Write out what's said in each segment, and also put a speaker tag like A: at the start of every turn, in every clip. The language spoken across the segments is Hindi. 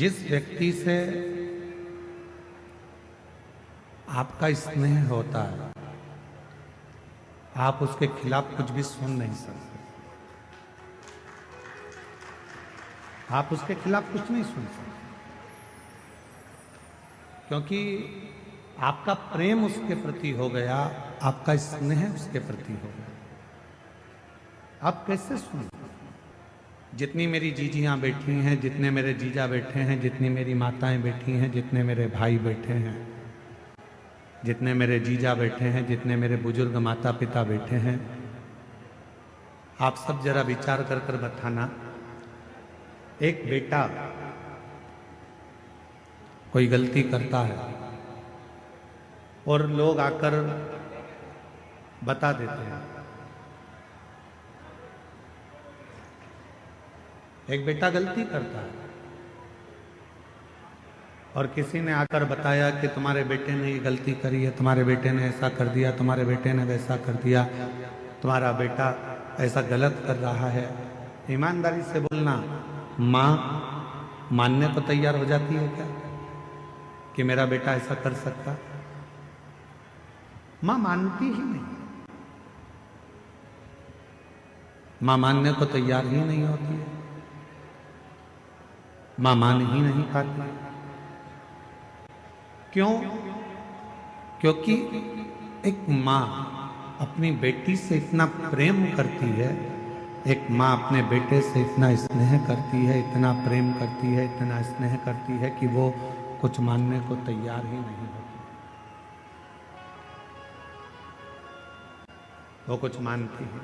A: जिस व्यक्ति से आपका स्नेह होता है, आप उसके खिलाफ कुछ भी सुन नहीं सकते। आप उसके खिलाफ कुछ नहीं सुन सकते, क्योंकि आपका प्रेम उसके प्रति हो गया, आपका स्नेह उसके प्रति हो गया। आप कैसे सुन? जितनी मेरी जीजियां बैठी हैं, जितने मेरे जीजा बैठे हैं, जितनी मेरी माताएं बैठी हैं, जितने मेरे भाई बैठे हैं, जितने मेरे जीजा बैठे हैं, जितने मेरे बुजुर्ग माता पिता बैठे हैं, आप सब जरा विचार कर कर बताना, एक बेटा कोई गलती करता है और लोग आकर बता देते हैं। एक बेटा गलती करता है और किसी ने आकर बताया कि तुम्हारे बेटे ने ये गलती करी है, तुम्हारे बेटे ने ऐसा कर दिया, तुम्हारे बेटे ने वैसा कर दिया, तुम्हारा बेटा ऐसा गलत कर रहा है। ईमानदारी से बोलना, माँ मानने को तैयार हो जाती है क्या कि मेरा बेटा ऐसा कर सकता? माँ मानती ही नहीं, माँ मानने को तैयार ही नहीं होती है, माँ मान ही नहीं पाती। क्यों? क्योंकि एक माँ अपनी बेटी से इतना प्रेम करती है, एक माँ अपने बेटे से इतना स्नेह करती है, इतना प्रेम करती है, इतना स्नेह करती है कि वो कुछ मानने को तैयार ही नहीं होती। वो कुछ मानती है।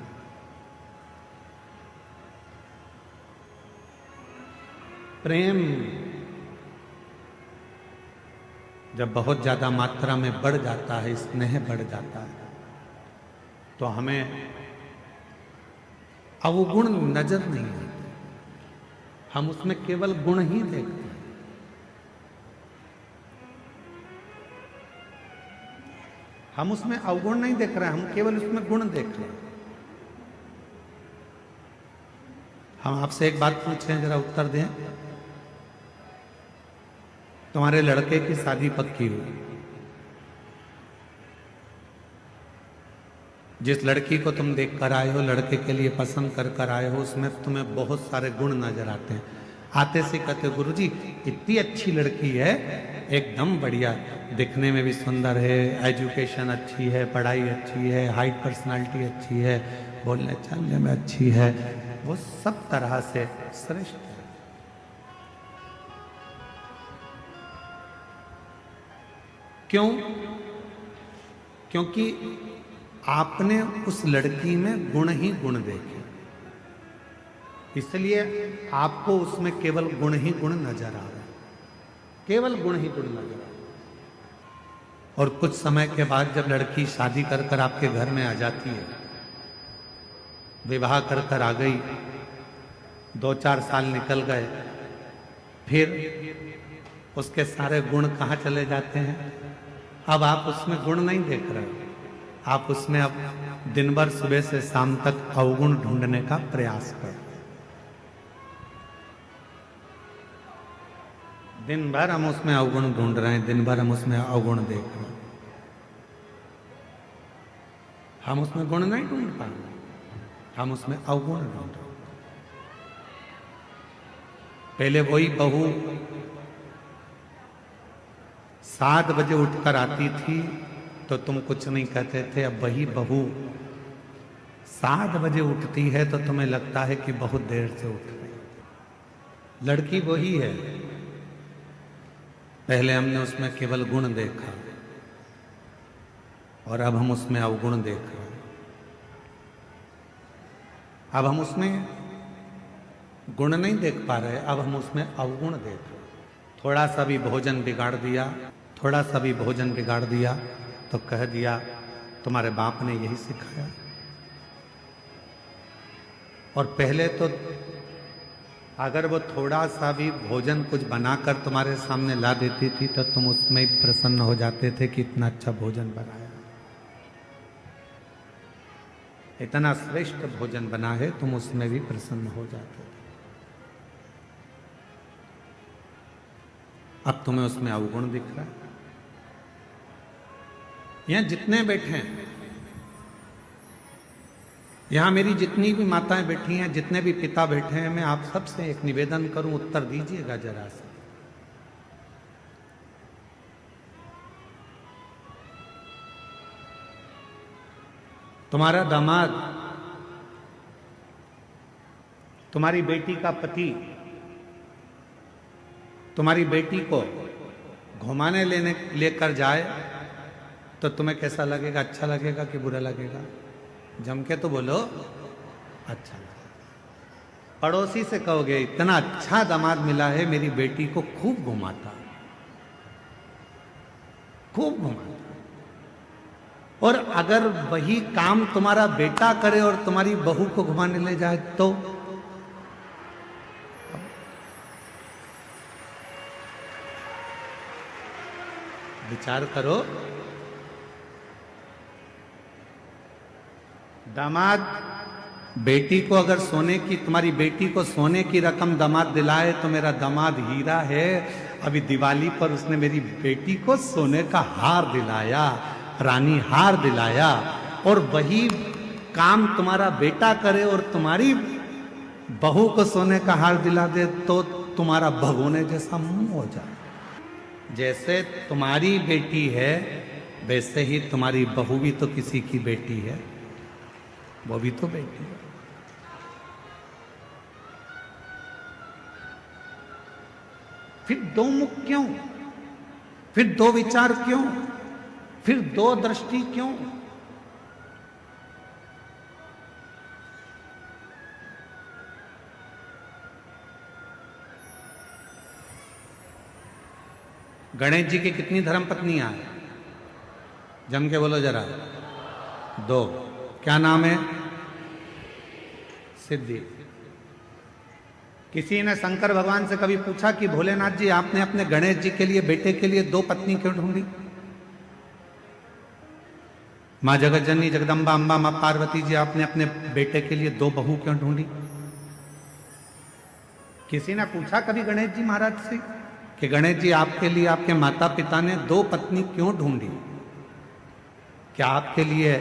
A: प्रेम जब बहुत ज्यादा मात्रा में बढ़ जाता है, स्नेह बढ़ जाता है, तो हमें अवगुण नजर नहीं आते, हम उसमें केवल गुण ही देखते हैं। हम उसमें अवगुण नहीं देख रहे हैं, हम केवल उसमें गुण देख रहे हैं। हम आपसे एक बात पूछें, जरा उत्तर दें। तुम्हारे लड़के की शादी पक्की हुई, जिस लड़की को तुम देख कर आए हो, लड़के के लिए पसंद कर कर आए हो, उसमें तुम्हें बहुत सारे गुण नजर आते हैं। आते से कहते हो, गुरुजी इतनी अच्छी लड़की है, एकदम बढ़िया, दिखने में भी सुंदर है, एजुकेशन अच्छी है, पढ़ाई अच्छी है, हाइट पर्सनालिटी अच्छी है, बोलने चलने में अच्छी है, वो सब तरह से श्रेष्ठ है। क्यों? क्योंकि आपने उस लड़की में गुण ही गुण देखे, इसलिए आपको उसमें केवल गुण ही गुण नजर आ रहा है, केवल गुण ही गुण नजर आ रहा है। और कुछ समय के बाद जब लड़की शादी कर कर आपके घर में आ जाती है, विवाह कर कर आ गई, 2-4 साल निकल गए, फिर उसके सारे गुण कहाँ चले जाते हैं? अब आप उसमें गुण नहीं देख रहे, आप उसमें अब दिन भर सुबह से शाम तक अवगुण ढूंढने का प्रयास कर। दिन भर हम उसमें अवगुण ढूंढ रहे हैं, दिन भर हम उसमें अवगुण देख रहे हैं, हम उसमें गुण नहीं ढूंढ पा रहे, हम उसमें अवगुण ढूंढ रहे। पहले वही बहू 7 बजे उठकर आती थी तो तुम कुछ नहीं कहते थे, अब वही बहू 7 बजे उठती है तो तुम्हें लगता है कि बहुत देर से उठ रही। लड़की वही है, पहले हमने उसमें केवल गुण देखा और अब हम उसमें अवगुण देख रहे हैं। अब हम उसमें गुण नहीं देख पा रहे, अब हम उसमें अवगुण देख रहे हैं। थोड़ा सा भी भोजन बिगाड़ दिया, थोड़ा सा भी भोजन बिगाड़ दिया तो कह दिया तुम्हारे बाप ने यही सिखाया। और पहले तो अगर वो थोड़ा सा भी भोजन कुछ बनाकर तुम्हारे सामने ला देती थी तो तुम उसमें ही प्रसन्न हो जाते थे कि इतना अच्छा भोजन बनाया, इतना श्रेष्ठ भोजन बना है, तुम उसमें भी प्रसन्न हो जाते थे। अब तुम्हें उसमें अवगुण दिख रहा है। यहां जितने बैठे हैं, यहां मेरी जितनी भी माताएं बैठी हैं, जितने भी पिता बैठे हैं, मैं आप सबसे एक निवेदन करूं, उत्तर दीजिएगा जरा से। तुम्हारा दामाद, तुम्हारी बेटी का पति तुम्हारी बेटी को घुमाने लेकर जाए तो तुम्हें कैसा लगेगा? अच्छा लगेगा कि बुरा लगेगा? जम के तो बोलो, अच्छा लगेगा। पड़ोसी से कहोगे इतना अच्छा दामाद मिला है, मेरी बेटी को खूब घुमाता, खूब घुमाता। और अगर वही काम तुम्हारा बेटा करे और तुम्हारी बहू को घुमाने ले जाए तो विचार करो। दामाद बेटी को अगर सोने की, तुम्हारी बेटी को सोने की रकम दामाद दिलाए तो मेरा दामाद हीरा है। अभी दिवाली पर उसने मेरी बेटी को सोने का हार दिलाया, रानी हार दिलाया। और वही काम तुम्हारा बेटा करे और तुम्हारी बहू को सोने का हार दिला दे तो तुम्हारा भगोने जैसा मुंह हो जाए। जैसे तुम्हारी बेटी है वैसे ही तुम्हारी बहू भी तो किसी की बेटी है, वो भी तो बेटी है। फिर दो मुख क्यों? फिर दो विचार क्यों? फिर दो दृष्टि क्यों? गणेश जी की कितनी धर्म पत्नियां हैं? जम के बोलो जरा। दो। क्या नाम है? सिद्धि। किसी ने शंकर भगवान से कभी पूछा कि भोलेनाथ जी, आपने अपने गणेश जी के लिए, बेटे के लिए दो पत्नी क्यों ढूंढी? मां जगत जननी जगदम्बा अम्बा मां पार्वती जी, आपने अपने बेटे के लिए दो बहू क्यों ढूंढी? किसी ने पूछा कभी गणेश जी महाराज से कि गणेश जी, आपके लिए आपके माता पिता ने दो पत्नी क्यों ढूंढी? क्या आपके लिए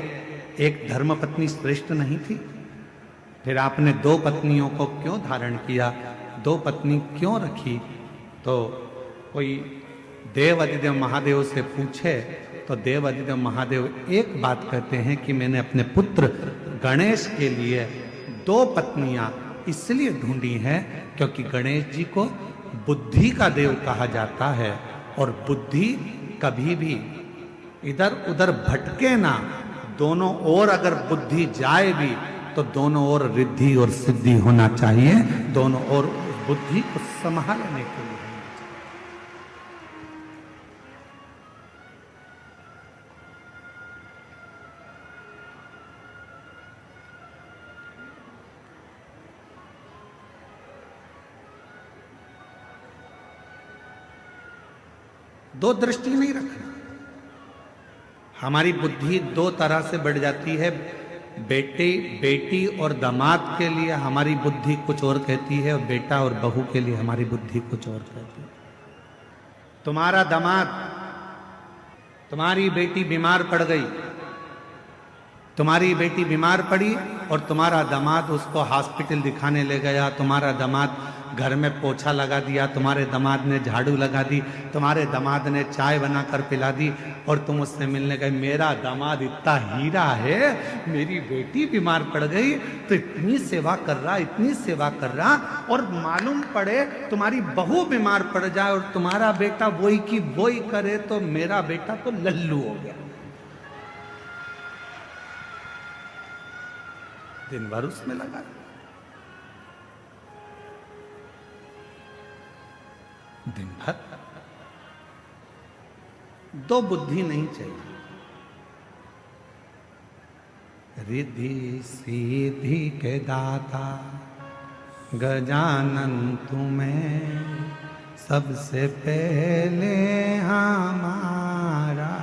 A: एक धर्म पत्नी श्रेष्ठ नहीं थी? फिर आपने दो पत्नियों को क्यों धारण किया, दो पत्नी क्यों रखी? तो कोई देव अधिदेव महादेव से पूछे तो देव अधिदेव महादेव एक बात कहते हैं कि मैंने अपने पुत्र गणेश के लिए दो पत्नियां इसलिए ढूंढी हैं क्योंकि गणेश जी को बुद्धि का देव कहा जाता है, और बुद्धि कभी भी इधर उधर भटके ना। दोनों ओर अगर बुद्धि जाए भी तो दोनों ओर रिद्धि और सिद्धि होना चाहिए, दोनों ओर बुद्धि को संभालने के लिए। दो दृष्टि नहीं रखना। हमारी बुद्धि दो तरह से बढ़ जाती है। बेटी और दामाद के लिए हमारी बुद्धि कुछ और कहती है, और बेटा और बहू के लिए हमारी बुद्धि कुछ और कहती है। तुम्हारा दामाद, तुम्हारी बेटी बीमार पड़ गई, तुम्हारी बेटी बीमार पड़ी और तुम्हारा दामाद उसको हॉस्पिटल दिखाने ले गया। तुम्हारा दामाद घर में पोछा लगा दिया, तुम्हारे दामाद ने झाड़ू लगा दी, तुम्हारे दामाद ने चाय बनाकर पिला दी, और तुम उससे मिलने गए। मेरा दामाद इतना हीरा है, मेरी बेटी बीमार पड़ गई तो इतनी सेवा कर रहा, इतनी सेवा कर रहा, और मालूम पड़े तुम्हारी बहू बीमार पड़ जाए और तुम्हारा बेटा वही की वही करे तो मेरा बेटा तो लल्लू हो गया। दिन भर उसमें लगा। दिन भर। दो बुद्धि नहीं चाहिए। रिद्धि सीधी के दाता गजानन तुम्हें सबसे पहले हमारा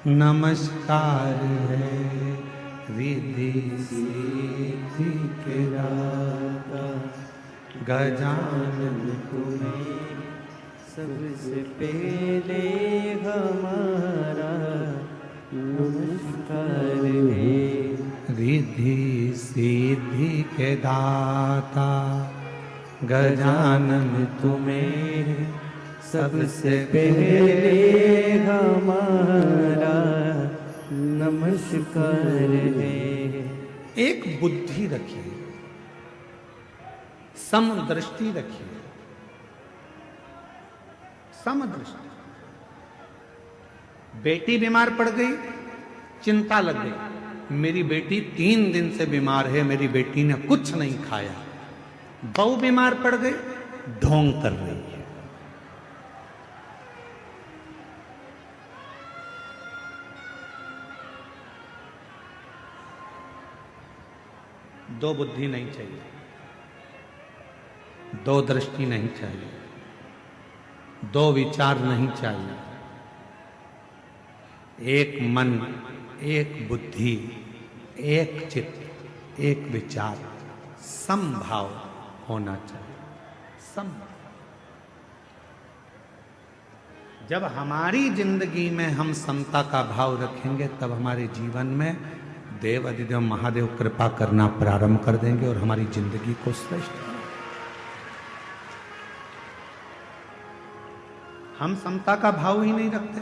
A: नमस्कार है। रिद्धि सीधी के दाता गजानन तुम्हें
B: सबसे पहले हमारा नमस्कार है।
A: रिद्धि सिद्धि के दाता गजानन
B: तुम्हें सबसे पहले हमारा नमस्कार है।
A: एक बुद्धि रखिए, समदृष्टि रखिए, समदृष्टि। बेटी बीमार पड़ गई, चिंता लग गई, मेरी बेटी 3 दिन से बीमार है, मेरी बेटी ने कुछ नहीं खाया। बहू बीमार पड़ गई, ढोंग कर रही है। दो बुद्धि नहीं चाहिए, दो दृष्टि नहीं चाहिए, दो विचार नहीं चाहिए। एक मन, एक बुद्धि, एक चित्त, एक विचार, समभाव होना चाहिए। सम जब हमारी जिंदगी में हम समता का भाव रखेंगे, तब हमारे जीवन में देव अधिदेव महादेव कृपा करना प्रारंभ कर देंगे और हमारी जिंदगी को श्रेष्ठ बनाएंगे। हम समता का भाव ही नहीं रखते।